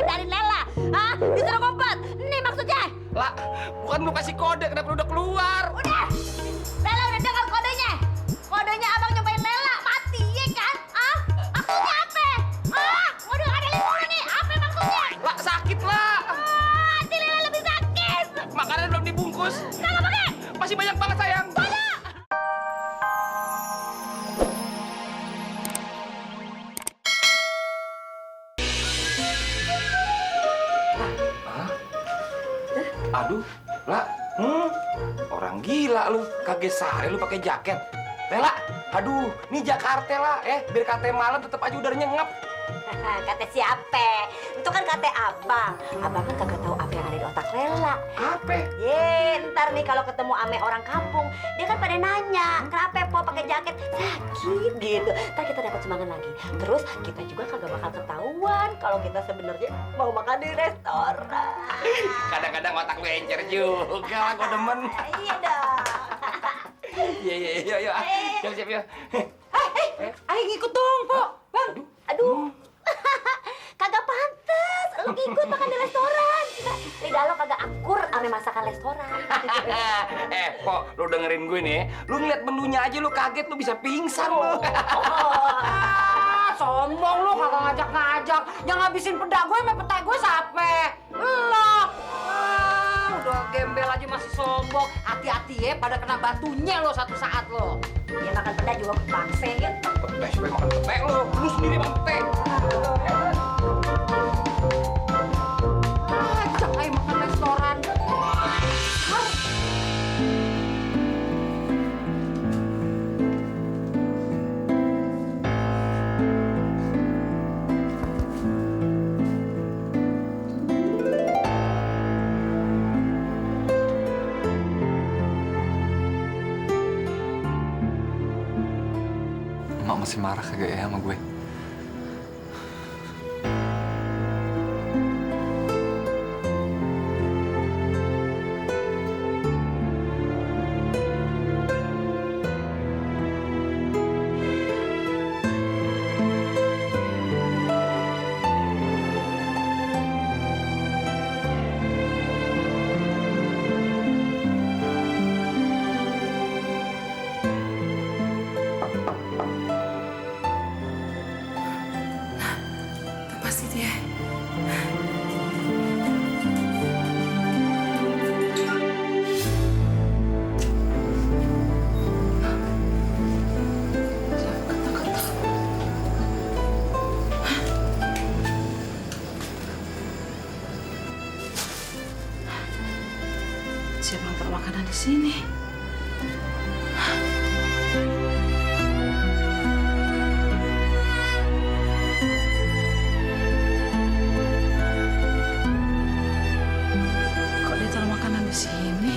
dari Lela. Hah? Disuruh ngumpet. Ini maksudnya. Lah, bukan lu kasih kode, kenapa lu udah keluar? Udah. Lela udah dengar kodenya. Kodenya abang nyobain Lela mati, ya kan? Ah? Maksudnya apa? Ah? Waduh, ada dulu nih. Apa maksudnya? Lah, sakit lah. Ah, di Lela lebih sakit. Makanan belum dibungkus. Kagak pakai. Masih banyak banget sayang. Aduh, lah, orang gila lu, kaget sehari lu pakai jaket. Lela, aduh, ini Jakarta lah, biar kate malam tetap aja udaranya ngap. Kata siapa? Itu kan kata abang. Abang kan kagak tahu apa yang ada di otak Lela. Apa? Ye, ntar nih kalau ketemu ame orang kampung, dia kan pada nanya, kenapa po pakai jaket sakit gitu. Ntar kita dapat semangat lagi. Terus kita juga kagak bakal ketahuan kalau kita sebenarnya mau makan di restoran. Kadang-kadang otak lu encer juga, gua demen. Iya dong. Iya, siap-siap ya. Ayo ngikut dong, Po. Bang. Aduh. Kagak pantes lu ngikut makan di restoran. Lidah lo kagak akur ame masakan restoran. Pok, lu dengerin gue nih. Lu ngeliat menunya aja lu kaget, lu bisa pingsan lu. Sombong lu, kagak ngajak-ngajak. Yang ngabisin peda gue sama peta gue siapa? Lo. Udah gembel aja masih sombong. Hati-hati ya, pada kena batunya lo satu saat lo. Dia makan peda juga bangse ya. Supaya makan petek lu. Lu sendiri makan petek. Ajak ayo makan restoran. Mak masih marah kagak ya sama gue? Pasti dia. Siapa yang taruh makanan di sini? Kok dia taruh makanan di sini?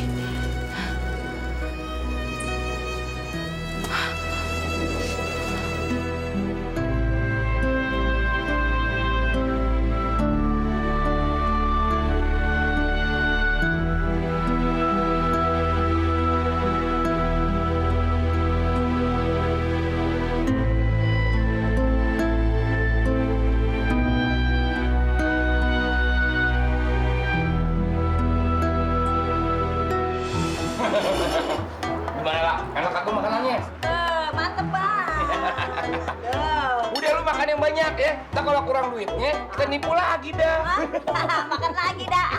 Gimana lah? Enak aku makanannya? Mantep, Bang. Udah lu makan yang banyak ya. Ntar kalau kurang duitnya, kita nipu lagi dah. Makan lagi dah.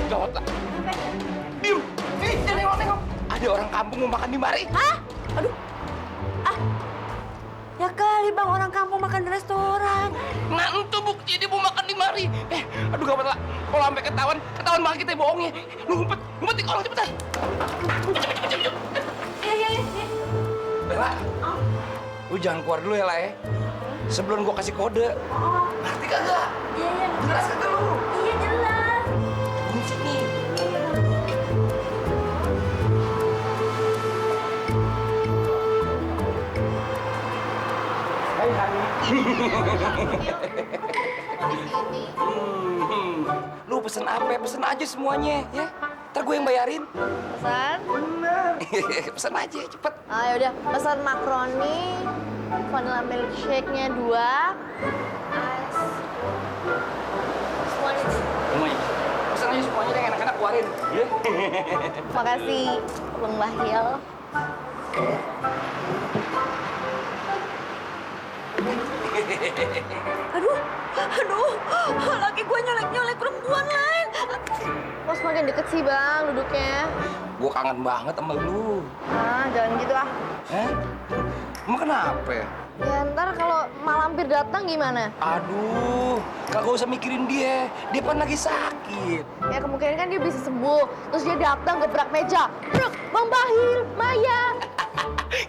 Gawat lah. Diam. Jangan nengok-nengok. Ada orang kampung mau makan di mari. Hah? Aduh. Ah. Ya kali Bang, orang kampung makan di restoran. Nah, itu bukti dia mau makan di mari. Aduh gawat lah. Kalau sampai ketahuan banget kita bohongnya. Lu ngumpet ke orang cepetan. Cepet. Iya. Bella, lu jangan keluar dulu ya, lah ya. Sebelum gua kasih kode. Ngerti kagak? Iya. Jelas kagak lu? Iya jelas. Di sini. Hai. pesen apa, pesen aja semuanya ya. Ntar gue yang bayarin. Pesan? Bener. Pesen aja, cepet. Ah, yaudah, pesan makaroni, vanilla milkshake-nya 2, ice. Semuanya. Semuanya. Pesen aja semuanya yang enak-enak keluarin. Ya. Makasih, Bang Bahil. Aduh, laki gue nyolek-nyolek perempuan lain. Kok semakin deket sih, Bang, duduknya? Gue kangen banget sama lu. Ah, jangan gitu ah. Emang kenapa ya? Ya ntar kalau malampir datang gimana? Aduh, kagak usah mikirin dia. Dia kan lagi sakit. Ya kemungkinan kan dia bisa sembuh. Terus dia datang gebrak meja. Bruk, Bang Bahil, Maya.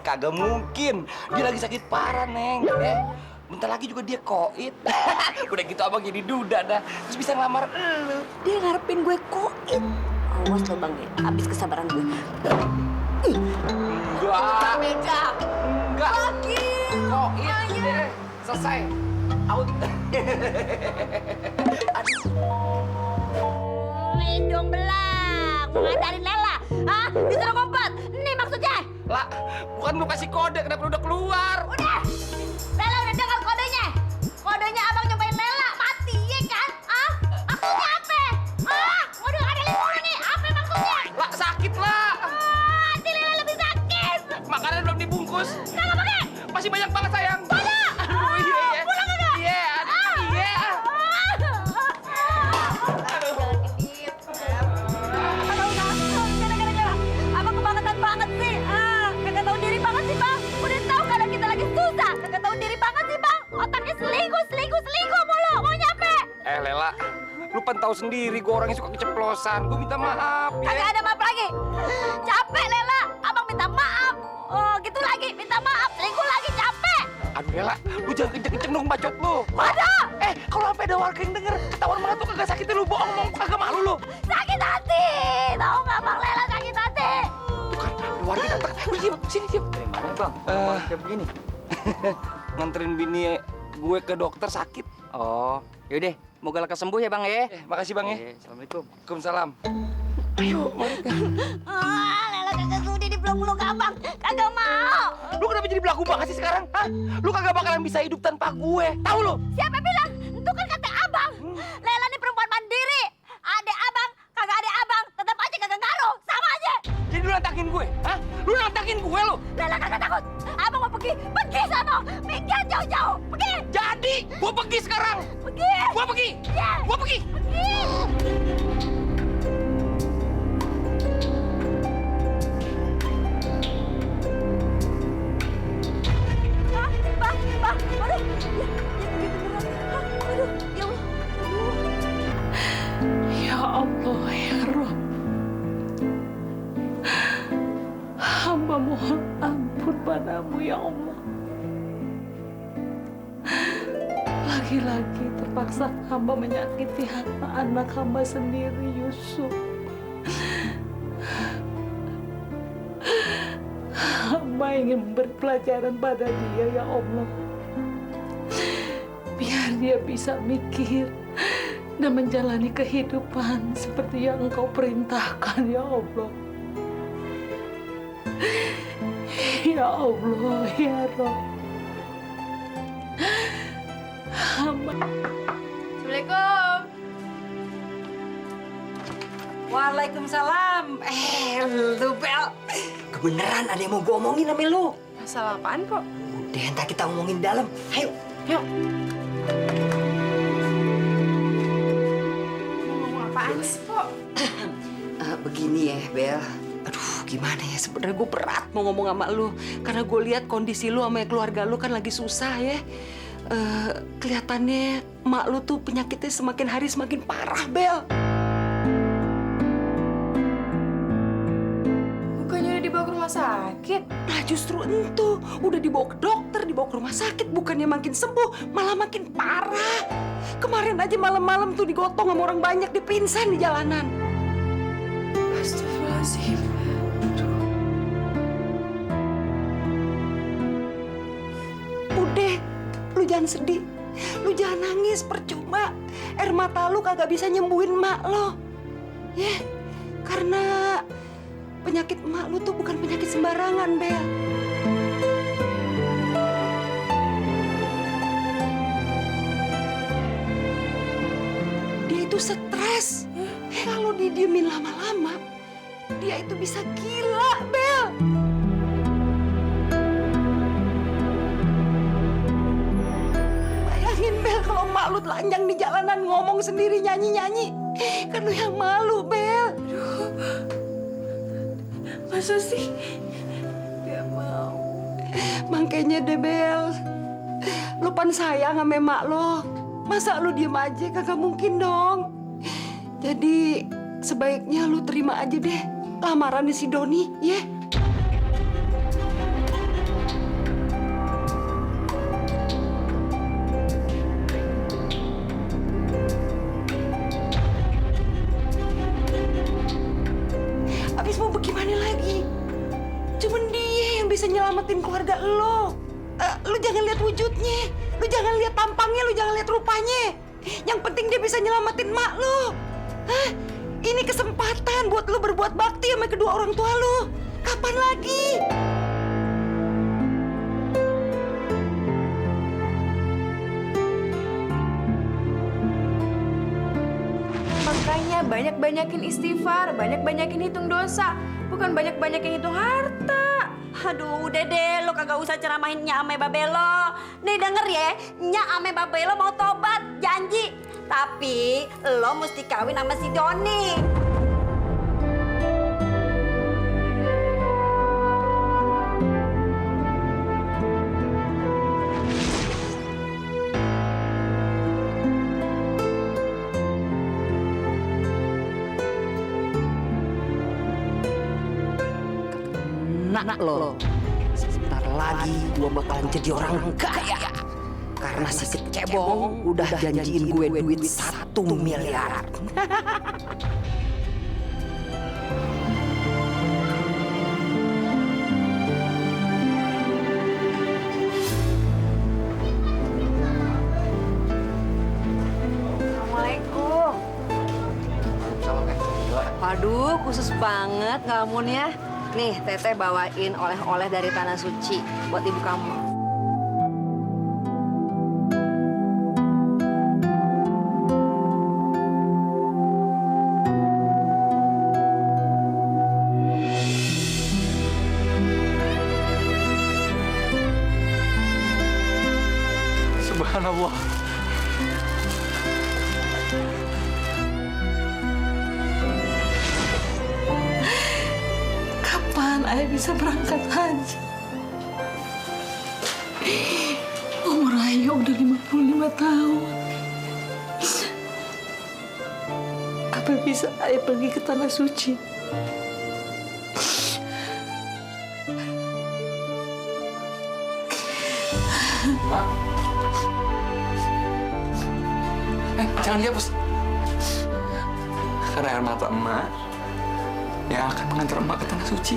Kagak mungkin. Dia lagi sakit parah, Neng. Bentar lagi juga dia koit. Udah gitu abang jadi duda dah. Terus bisa ngelamar lu. Dia ngarepin gue koit. Awas lo bang ya, abis kesabaran gue. Enggak. Meja. Enggak. Lagi. Koit. Deh. Selesai. Out. Hidung belang. Mau ngajarin Lela. Hah? Disuruh ngumpet. Ini maksudnya. Lah, bukan lu kasih kode, kenapa lu udah keluar? Udah. Lela udah dengar kodenya. Kodenya abang nyobain Lela. Mati, ya kan? Ah? Maksudnya apa? Ah? Waduh, ada mulu nih. Apa maksudnya? Lah, sakit lah. Hati Lela lebih sakit. Makanan belum dibungkus. Kagak pakai. Masih banyak banget, sayang. Banyak. Aduh, iya, iya. Pulang kagak? Iya, iya. Abang kebangetan banget sih. Kagak tahu diri banget sih, Bang. Udah tahu kadang kita lagi susah. Kagak tahu diri banget sih, Bang. Otaknya selingkuh mulu. Mau nyampe. Lela, lu kan tahu sendiri gue orangnya suka keceplosan. Gue minta maaf ya. Kagak ada maaf lagi. Capek, Lela. Abang minta maaf. Oh, gitu lagi. Minta maaf. Selingkuh lagi, capek. Aduh, Lela, lu jangan kenceng-kenceng dong bacot lu. Waduh. Kalau sampai ada warga yang denger, ketahuan banget tuh kagak sakit lu bohong, mau kagak malu lu. Sakit hati. Tahu nggak, Bang Lela sakit hati? Tuh kan, ada warga datang. Lu diam, sini diam. Dari mana bang? Kayak begini. Nganterin bini gue ke dokter sakit. Oh, yaudah. Moga lekas sembuh ya bang ya. Makasih bang ya. Assalamualaikum. Waalaikumsalam. Ayo, mari. Lela kagak sudi dipeluk-peluk abang. Kagak mau. Lu kenapa jadi belagu banget sih sekarang? Hah? Lu kagak bakalan bisa hidup tanpa gue. Tahu lu? Siapa bilang? Itu kan kata abang. Lela nih perempuan mandiri. Adek abang, kagak adek abang. Tetap aja kagak ngaruh. Sama aja. Jadi lu nantangin gue? Hah? Lu nantangin gue lu? Lela kagak takut. Abang mau pergi. Pergi sana. Minggir jauh-jauh. Pergi. Jadi, gue pergi sekarang. Pergi. Gue pergi. Iya. Gue pergi. Pergi. Bang, aduh, ya beneran. Aduh, ya Allah. Ya Allah, ya Rob. Hamba mohon ampun padamu, ya Allah. Lagi-lagi terpaksa hamba menyakiti hati anak hamba sendiri, Yusuf. Hamba ingin memberi pelajaran pada dia, ya Allah. Biar dia bisa mikir dan menjalani kehidupan seperti yang Engkau perintahkan, ya Allah. Ya Allah, ya Rabb. Hamba. Assalamualaikum. Waalaikumsalam. Lu Bel. Kebeneran ada yang mau gue omongin sama lu. Masalah apaan, Pok? Udah, ntar kita ngomongin dalam. Ayo. Yuk. Ngomong apaan sih, Pok? Begini ya, Bel. Aduh, gimana ya? Sebenarnya gue berat mau ngomong sama lu. Karena gue lihat kondisi lu sama keluarga lu kan lagi susah ya. Kelihatannya mak lu tuh penyakitnya semakin hari semakin parah, Bel. Bukannya udah dibawa ke rumah sakit? Nah justru itu, udah dibawa ke dokter, dibawa ke rumah sakit, bukannya makin sembuh, malah makin parah. Kemarin aja malam-malam tuh digotong sama orang banyak, dipingsan di jalanan. Astagfirullahaladzim. Udah, lu jangan sedih, lu jangan nangis, percuma. air mata lu kagak bisa nyembuhin emak lo. Ya, karena penyakit emak lu tuh bukan penyakit sembarangan, Bel. Dia itu stres. Kalau didiemin lama-lama, dia itu bisa gila, Bel. Bayangin, Bel, kalau emak lu telanjang di jalanan ngomong sendiri nyanyi-nyanyi. Kan lu yang malu, Bel. Masa sih? Gak mau. Makanya deh, Bel. Lu pan sayang sama emak lo. Masa lu diem aja? Kagak mungkin dong. Jadi sebaiknya lu terima aja deh lamarannya si Doni, ya. Habis mau bagaimana lagi? Cuman dia yang bisa nyelamatin keluarga lo. Lu jangan lihat wujudnya, lu jangan lihat tampangnya, lu jangan lihat rupanya. Yang penting dia bisa nyelamatin mak lo. Hah? Ini kesempatan buat lu berbuat bakti sama kedua orang tua lu. Kapan lagi? Makanya banyak-banyakin istighfar, banyak-banyakin hitung dosa, bukan banyak-banyakin hitung harta. Aduh, udah deh, lo kagak usah ceramahin Nya ame Babelo. Nih denger ya, Nya ame Babelo mau tobat, janji. Tapi lo mesti kawin sama si Doni. Nak lo, sebentar lagi gua bakalan jadi orang kaya. Karena si kecebong udah janjiin gue duit 1 miliar. Assalamualaikum. Waduh, khusus banget ngelamunnya. Nih, Teteh bawain oleh-oleh dari Tanah Suci buat ibu kamu. Subhanallah. Kapan ayah bisa berangkat haji? Umur ayah udah 55 tahun. Apa bisa ayah pergi ke Tanah Suci? Jangan dihapus. Karena air mata emak yang akan mengantar emak ke Tanah Suci.